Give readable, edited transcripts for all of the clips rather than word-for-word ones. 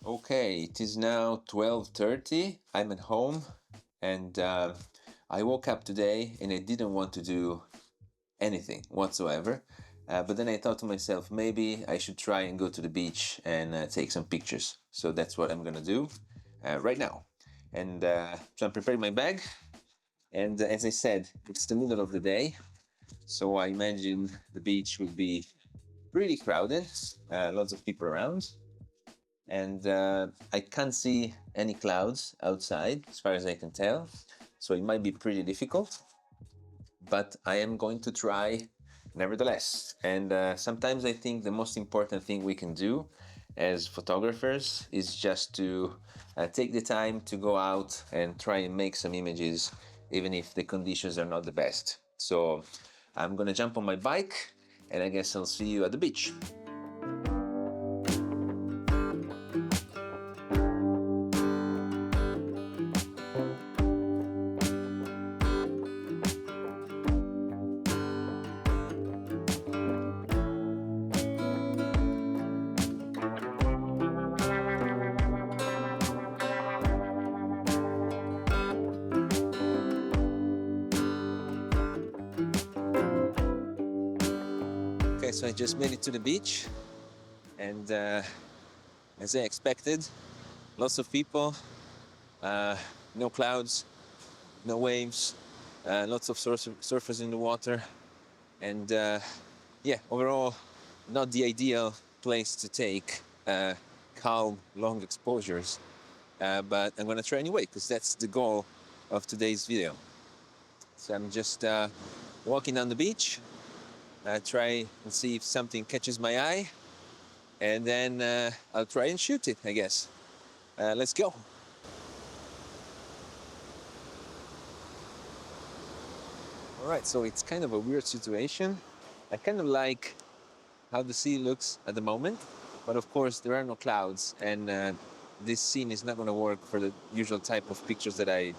Okay, it is now 12:30. I'm at home and I woke up today and I didn't want to do anything whatsoever. But then I thought to myself, maybe I should try and go to the beach and take some pictures. So that's what I'm gonna do right now. And so I'm preparing my bag. And as I said, it's the middle of the day. So I imagine the beach will be pretty crowded, lots of people around. And I can't see any clouds outside as far as I can tell, so it might be pretty difficult, but I am going to try nevertheless. And sometimes I think the most important thing we can do as photographers is just to take the time to go out and try and make some images, even if the conditions are not the best. So I'm gonna jump on my bike and I guess I'll see you at the beach. Okay, so I just made it to the beach, and as I expected, lots of people, uh, no clouds, no waves, lots of surfers in the water, and yeah, overall, not the ideal place to take calm, long exposures, but I'm gonna try anyway because that's the goal of today's video. So I'm just walking down the beach, try and see if something catches my eye, and then I'll try and shoot it, I guess. Let's go. All right, so it's kind of a weird situation. I kind of like how the sea looks at the moment, but of course there are no clouds, and this scene is not going to work for the usual type of pictures that I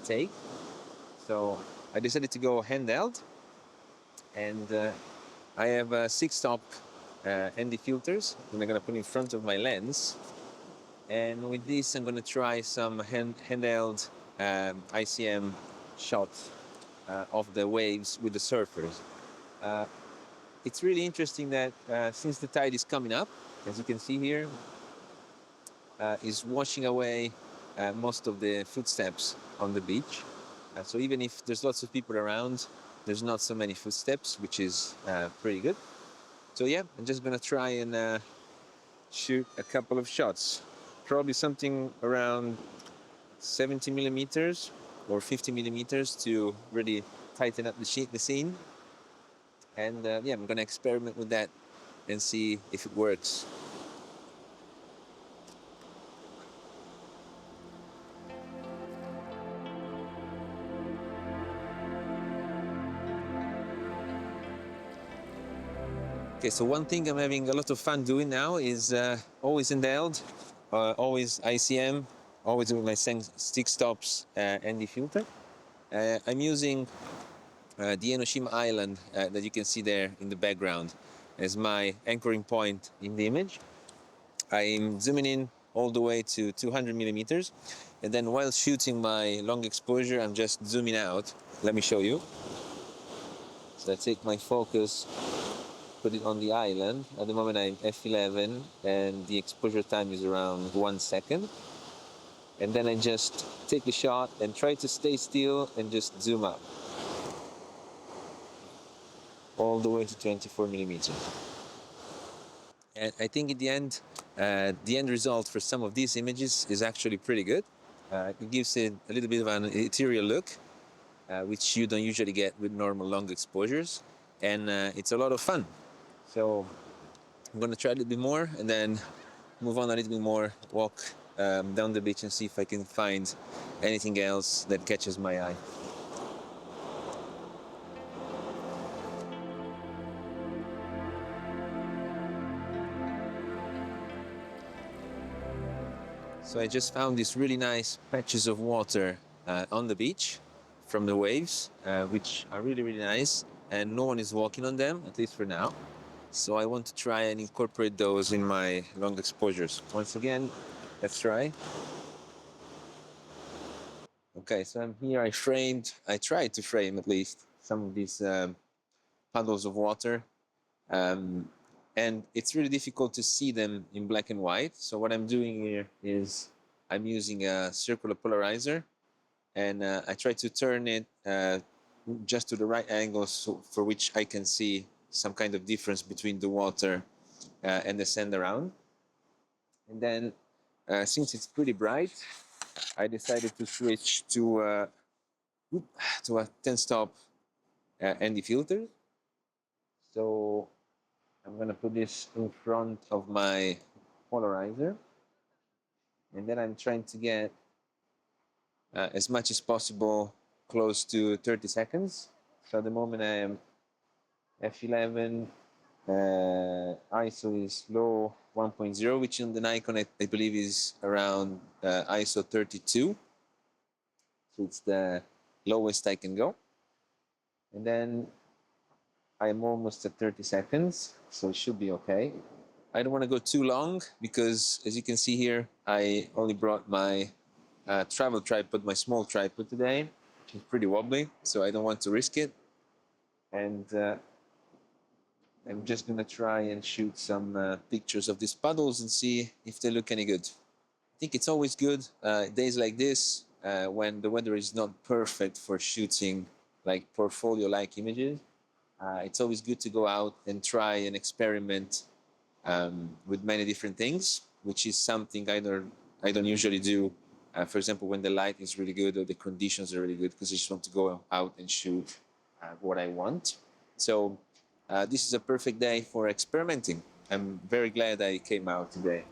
take. So I decided to go handheld, and I have 6-stop ND filters that I'm going to put in front of my lens. And with this, I'm going to try some handheld ICM shots of the waves with the surfers. Uh, it's really interesting that since the tide is coming up, as you can see here, is washing away most of the footsteps on the beach. So even if there's lots of people around, there's not so many footsteps, which is pretty good. So yeah, I'm just gonna try and shoot a couple of shots. Probably something around 70 millimeters or 50 millimeters to really tighten up the scene. And yeah, I'm gonna experiment with that and see if it works. Okay, so one thing I'm having a lot of fun doing now is always handheld, always ICM, always with my 6 stops ND filter. I'm using the Enoshima island that you can see there in the background as my anchoring point in the image. I'm zooming in all the way to 200 millimeters, and then while shooting my long exposure, I'm just zooming out. Let me show you. So I take my focus, put it on the island. At the moment I'm f11 and the exposure time is around 1 second. And then I just take the shot and try to stay still and just zoom up. All the way to 24 millimeters. And I think in the end result for some of these images is actually pretty good. It gives it a little bit of an ethereal look, which you don't usually get with normal long exposures. And it's a lot of fun. So I'm gonna try a little bit more and then move on a little bit more, walk down the beach and see if I can find anything else that catches my eye. So I just found these really nice patches of water on the beach from the waves, which are really, really nice. And no one is walking on them, at least for now. So I want to try and incorporate those in my long exposures. Once again, Let's try. Okay, so I'm here. I tried to frame at least some of these puddles of water. Um, and it's really difficult to see them in black and white. So what I'm doing here is I'm using a circular polarizer, and I try to turn it just to the right angle, so for which I can see some kind of difference between the water and the sand around. And then, since it's pretty bright, I decided to switch to a 10-stop ND filter. So I'm gonna put this in front of my polarizer, and then I'm trying to get as much as possible close to 30 seconds. So at the moment I am f11, ISO is low 1.0, which in the Nikon I believe is around ISO 32. So it's the lowest I can go. And then I'm almost at 30 seconds, so it should be okay. I don't want to go too long because, as you can see here, I only brought my travel tripod, my small tripod today, which is pretty wobbly, so I don't want to risk it. And I'm just gonna try and shoot some pictures of these puddles and see if they look any good. I think it's always good days like this when the weather is not perfect for shooting like portfolio-like images. It's always good to go out and try and experiment with many different things, which is something I don't usually do. For example, when the light is really good or the conditions are really good, because I just want to go out and shoot what I want. So this is a perfect day for experimenting. I'm very glad I came out today.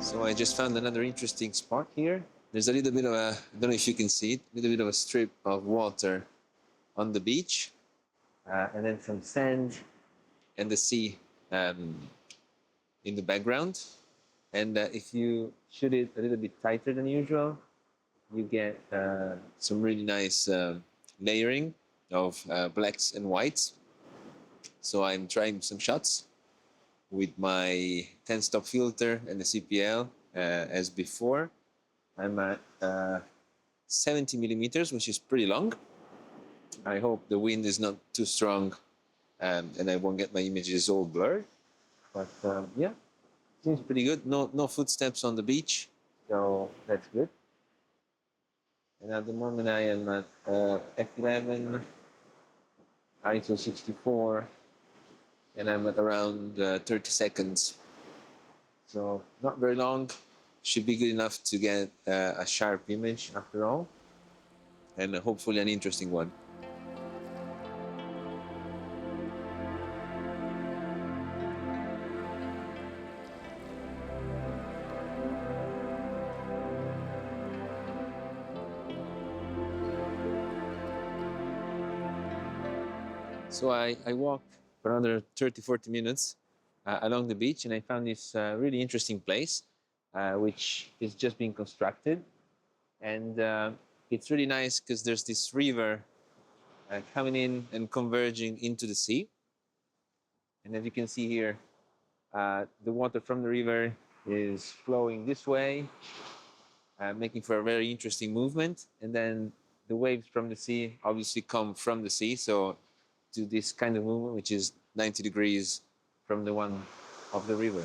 So I just found another interesting spot here. There's a little bit of a, I don't know if you can see it, a little bit of a strip of water on the beach, and then some sand and the sea um, in the background. And if you shoot it a little bit tighter than usual, you get some really nice layering of blacks and whites. So I'm trying some shots with my 10-stop filter and the CPL as before. I'm at 70 millimeters, which is pretty long. I hope the wind is not too strong and I won't get my images all blurred. But yeah, seems pretty good. No footsteps on the beach, so that's good. And at the moment I am at f11, ISO 64, and I'm at around 30 seconds. So not very long. Should be good enough to get a sharp image after all, and hopefully an interesting one. So I walked for another 30, 40 minutes along the beach, and I found this really interesting place, which is just being constructed. And it's really nice because there's this river coming in and converging into the sea. And as you can see here, the water from the river is flowing this way, making for a very interesting movement. And then the waves from the sea obviously come from the sea, so do this kind of movement, which is 90 degrees from the one of the river.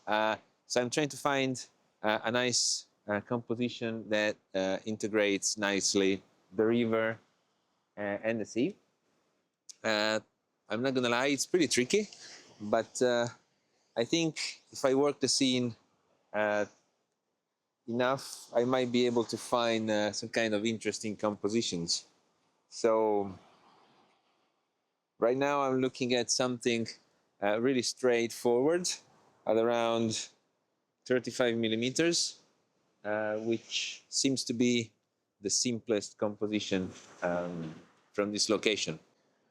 So I'm trying to find a nice composition that integrates nicely the river and the sea. I'm not gonna lie, it's pretty tricky, but I think if I work the scene uh, enough, I might be able to find some kind of interesting compositions. So right now I'm looking at something really straightforward at around 35 millimeters. which seems to be the simplest composition from this location.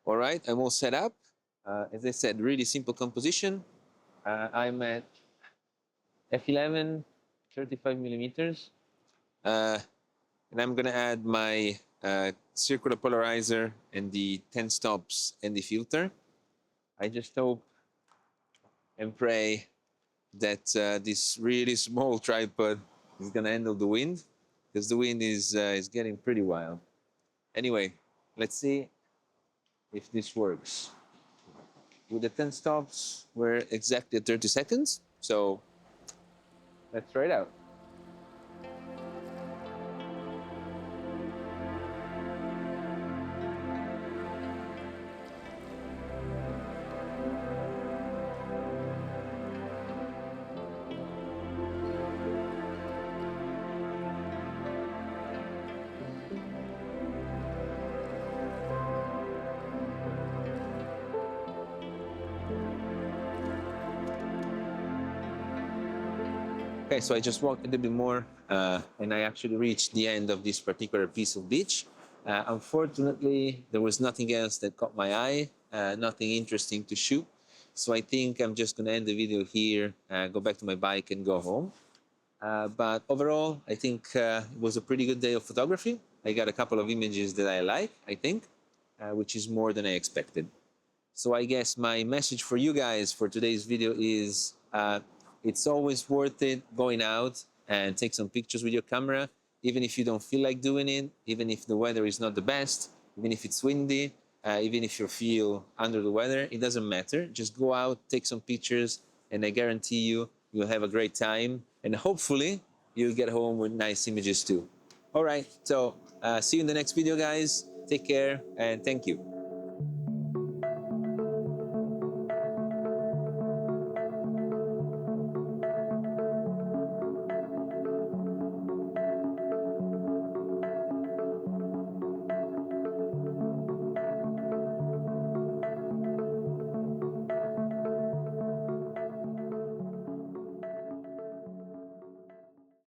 All right, I'm all set up. As I said, really simple composition. I'm at f11, 35 millimeters. And I'm gonna add my circular polarizer and the 10 stops and the filter. I just hope and pray that this really small tripod is gonna handle the wind, because the wind is getting pretty wild. Anyway, let's see if this works. With the 10 stops, we're exactly at 30 seconds. So let's try it out. Okay, so I just walked a little bit more and I actually reached the end of this particular piece of beach. Unfortunately, there was nothing else that caught my eye, nothing interesting to shoot. So I think I'm just gonna end the video here, go back to my bike and go home. But overall, I think it was a pretty good day of photography. I got a couple of images that I like, I think, which is more than I expected. So I guess my message for you guys for today's video is it's always worth it going out and take some pictures with your camera, even if you don't feel like doing it, even if the weather is not the best, even if it's windy, even if you feel under the weather, it doesn't matter. Just go out, take some pictures, and I guarantee you, you'll have a great time. And hopefully, you'll get home with nice images too. All right, so see you in the next video, guys. Take care, and thank you.